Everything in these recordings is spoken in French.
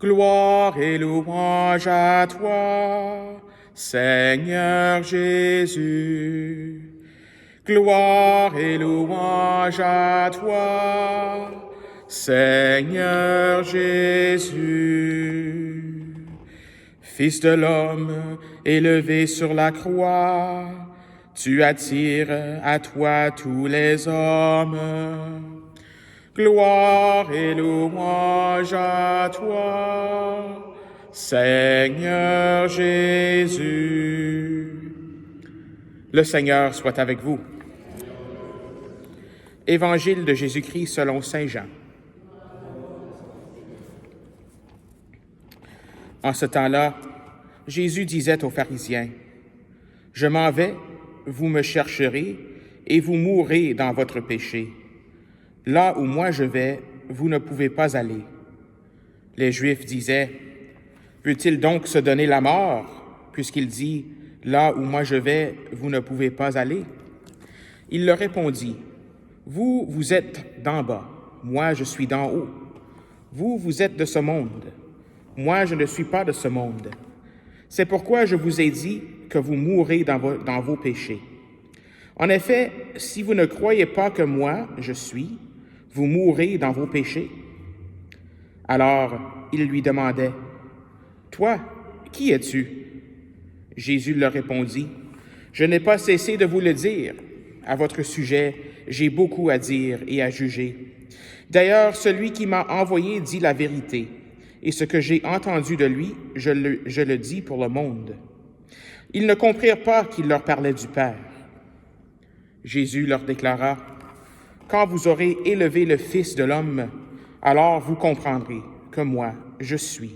Gloire et louange à toi, Seigneur Jésus. Gloire et louange à toi, Seigneur Jésus. Fils de l'homme, élevé sur la croix, tu attires à toi tous les hommes. Gloire et louange à toi, Seigneur Jésus. Le Seigneur soit avec vous. Évangile de Jésus-Christ selon saint Jean. En ce temps-là, Jésus disait aux pharisiens, « Je m'en vais, vous me chercherez, et vous mourrez dans votre péché. Là où moi je vais, vous ne pouvez pas aller. » Les Juifs disaient, « Veut-il donc se donner la mort, puisqu'il dit, « Là où moi je vais, vous ne pouvez pas aller » Il leur répondit, « Vous, vous êtes d'en bas, moi je suis d'en haut. Vous, vous êtes de ce monde, moi je ne suis pas de ce monde. C'est pourquoi je vous ai dit que vous mourrez dans vos péchés. En effet, si vous ne croyez pas que moi, je suis, vous mourrez dans vos péchés. » Alors, il lui demandait, « Toi, qui es-tu? » Jésus leur répondit, « Je n'ai pas cessé de vous le dire. À votre sujet, j'ai beaucoup à dire et à juger. D'ailleurs, celui qui m'a envoyé dit la vérité, et ce que j'ai entendu de lui, je le dis pour le monde. » Ils ne comprirent pas qu'il leur parlait du Père. Jésus leur déclara, « Quand vous aurez élevé le Fils de l'homme, alors vous comprendrez que moi, je suis,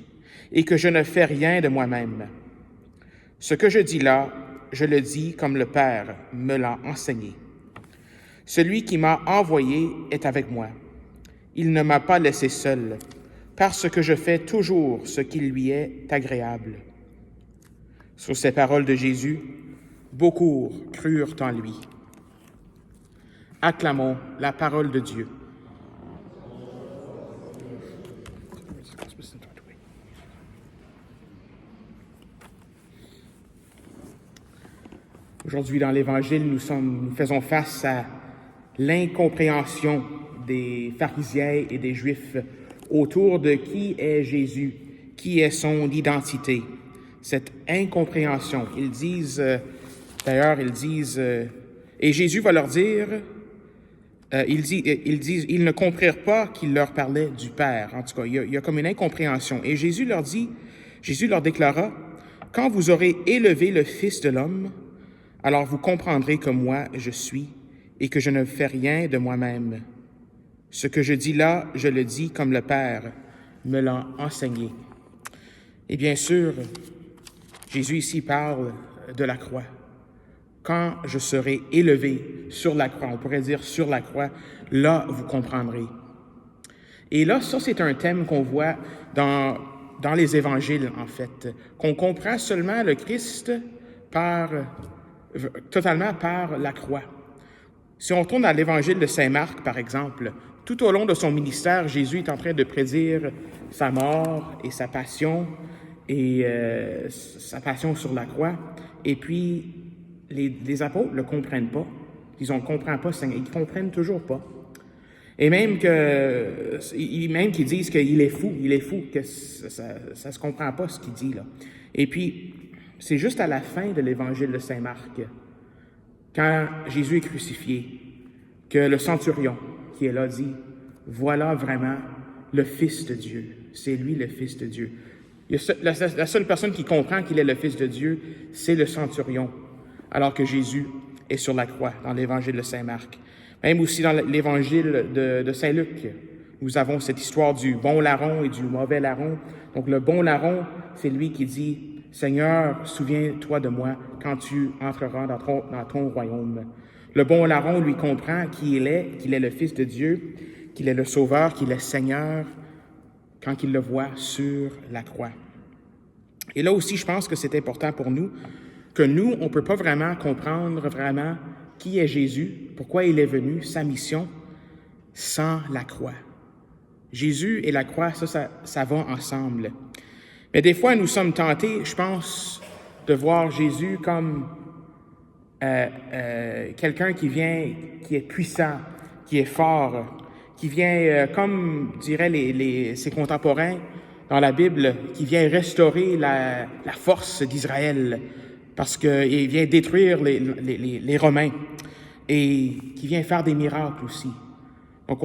et que je ne fais rien de moi-même. Ce que je dis là, je le dis comme le Père me l'a enseigné. Celui qui m'a envoyé est avec moi. Il ne m'a pas laissé seul, parce que je fais toujours ce qui lui est agréable. » Sur ces paroles de Jésus, beaucoup crurent en lui. Acclamons la parole de Dieu. Aujourd'hui, dans l'Évangile, nous faisons face à l'incompréhension des pharisiens et des Juifs autour de qui est Jésus, qui est son identité. Cette incompréhension, ils disent, et Jésus va leur dire, ils ne comprirent pas qu'il leur parlait du Père. En tout cas, il y a comme une incompréhension. Et Jésus leur déclara, « Quand vous aurez élevé le Fils de l'homme, alors vous comprendrez que moi, je suis, et que je ne fais rien de moi-même. Ce que je dis là, je le dis comme le Père me l'a enseigné. » Et bien sûr, Jésus ici parle de la croix. Quand je serai élevé sur la croix, on pourrait dire sur la croix, là vous comprendrez. Et là, ça c'est un thème qu'on voit dans les évangiles en fait, qu'on comprend seulement le Christ totalement par la croix. Si on retourne à l'évangile de saint Marc, par exemple, tout au long de son ministère, Jésus est en train de prédire sa mort et sa passion, sa passion sur la croix. Et puis, les apôtres ne le comprennent pas. Ils ne comprennent pas, ils ne comprennent toujours pas. Et même qu'ils disent qu'il est fou, que ça ne se comprend pas ce qu'il dit là. Et puis, c'est juste à la fin de l'évangile de saint Marc, quand Jésus est crucifié, que le centurion qui est là dit, « Voilà vraiment le Fils de Dieu. C'est lui le Fils de Dieu. » La seule personne qui comprend qu'il est le Fils de Dieu, c'est le centurion, alors que Jésus est sur la croix dans l'évangile de saint Marc. Même aussi dans l'évangile de saint Luc, nous avons cette histoire du bon larron et du mauvais larron. Donc le bon larron, c'est lui qui dit, « Seigneur, souviens-toi de moi quand tu entreras dans ton royaume. » Le bon larron lui comprend qu'il est le Fils de Dieu, qu'il est le Sauveur, qu'il est Seigneur, quand il le voit sur la croix. Et là aussi, je pense que c'est important pour nous, que nous, on ne peut pas vraiment comprendre qui est Jésus, pourquoi il est venu, sa mission, sans la croix. Jésus et la croix, ça va ensemble. Mais des fois, nous sommes tentés, je pense, de voir Jésus comme quelqu'un qui est puissant, qui est fort, qui vient, comme diraient ses contemporains dans la Bible, qui vient restaurer la force d'Israël, parce qu'il vient détruire les Romains, et qui vient faire des miracles aussi. Donc,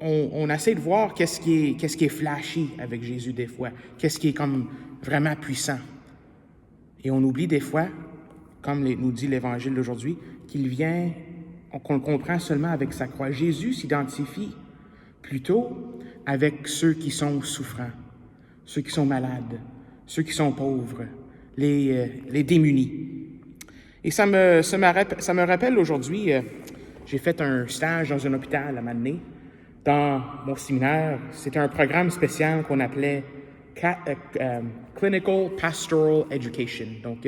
on essaie de voir qu'est-ce qui est flashy avec Jésus des fois, qu'est-ce qui est comme vraiment puissant. Et on oublie des fois, comme nous dit l'Évangile d'aujourd'hui, qu'on le comprend seulement avec sa croix. Jésus s'identifie plutôt avec ceux qui sont souffrants, ceux qui sont malades, ceux qui sont pauvres, les démunis. Et ça me rappelle aujourd'hui, j'ai fait un stage dans un hôpital à un moment donné, dans mon séminaire. C'était un programme spécial qu'on appelait Clinical Pastoral Education. Donc,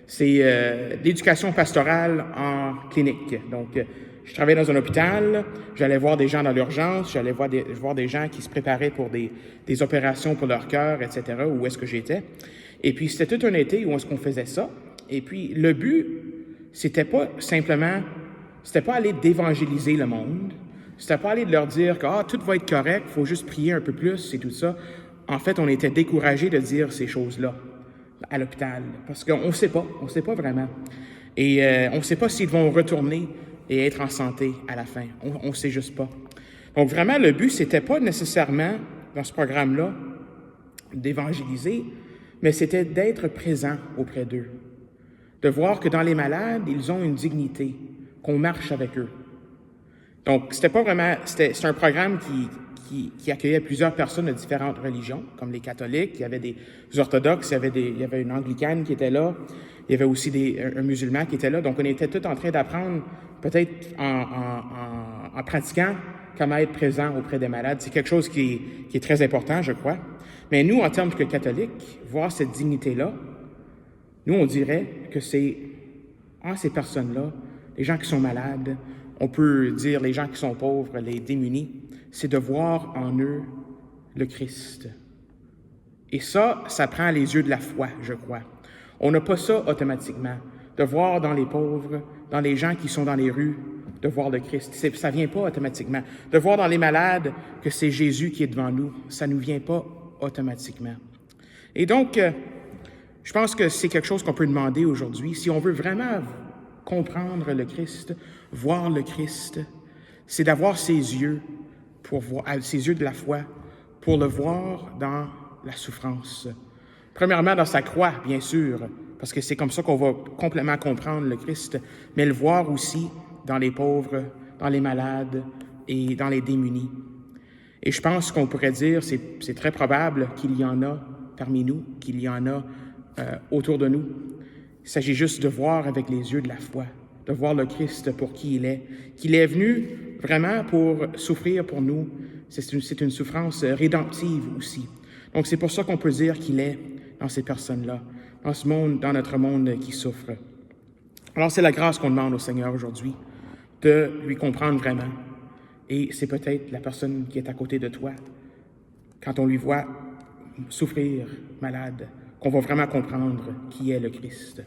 c'est l'éducation pastorale en clinique. Donc, je travaillais dans un hôpital, j'allais voir des gens dans l'urgence, j'allais voir des gens qui se préparaient pour des opérations pour leur cœur, etc., où est-ce que j'étais. Et puis, c'était tout un été où est-ce qu'on faisait ça. Et puis, le but, c'était pas aller d'évangéliser le monde, c'était pas aller de leur dire que tout va être correct, il faut juste prier un peu plus et tout ça. En fait, on était découragés de dire ces choses-là à l'hôpital, parce qu'on ne sait pas vraiment. Et on ne sait pas s'ils vont retourner et être en santé à la fin. On ne sait juste pas. Donc vraiment, le but, c'était pas nécessairement, dans ce programme-là, d'évangéliser, mais c'était d'être présent auprès d'eux. De voir que dans les malades, ils ont une dignité, qu'on marche avec eux. Donc, c'était un programme qui accueillait plusieurs personnes de différentes religions, comme les catholiques, il y avait des orthodoxes, il y avait une anglicane qui était là, il y avait aussi un musulman qui était là. Donc, on était tous en train d'apprendre, peut-être en pratiquant, comment être présent auprès des malades. C'est quelque chose qui est très important, je crois. Mais nous, en termes que catholiques, voir cette dignité-là, nous, on dirait que c'est ces personnes-là, les gens qui sont malades, on peut dire les gens qui sont pauvres, les démunis, c'est de voir en eux le Christ. Et ça prend les yeux de la foi, je crois. On n'a pas ça automatiquement. De voir dans les pauvres, dans les gens qui sont dans les rues, de voir le Christ. Ça ne vient pas automatiquement. De voir dans les malades que c'est Jésus qui est devant nous, ça ne nous vient pas automatiquement. Et donc, je pense que c'est quelque chose qu'on peut demander aujourd'hui. Si on veut vraiment comprendre le Christ, voir le Christ, c'est d'avoir ses yeux ses yeux de la foi, pour le voir dans la souffrance. Premièrement, dans sa croix, bien sûr, parce que c'est comme ça qu'on va complètement comprendre le Christ, mais le voir aussi dans les pauvres, dans les malades et dans les démunis. Et je pense qu'on pourrait dire, c'est très probable qu'il y en a parmi nous, qu'il y en a autour de nous. Il s'agit juste de voir avec les yeux de la foi, de voir le Christ pour qui il est, qu'il est venu vraiment pour souffrir pour nous. C'est une souffrance rédemptive aussi. Donc, c'est pour ça qu'on peut dire qu'il est dans ces personnes-là, dans ce monde, dans notre monde qui souffre. Alors, c'est la grâce qu'on demande au Seigneur aujourd'hui, de lui comprendre vraiment. Et c'est peut-être la personne qui est à côté de toi, quand on lui voit souffrir, malade, qu'on va vraiment comprendre qui est le Christ.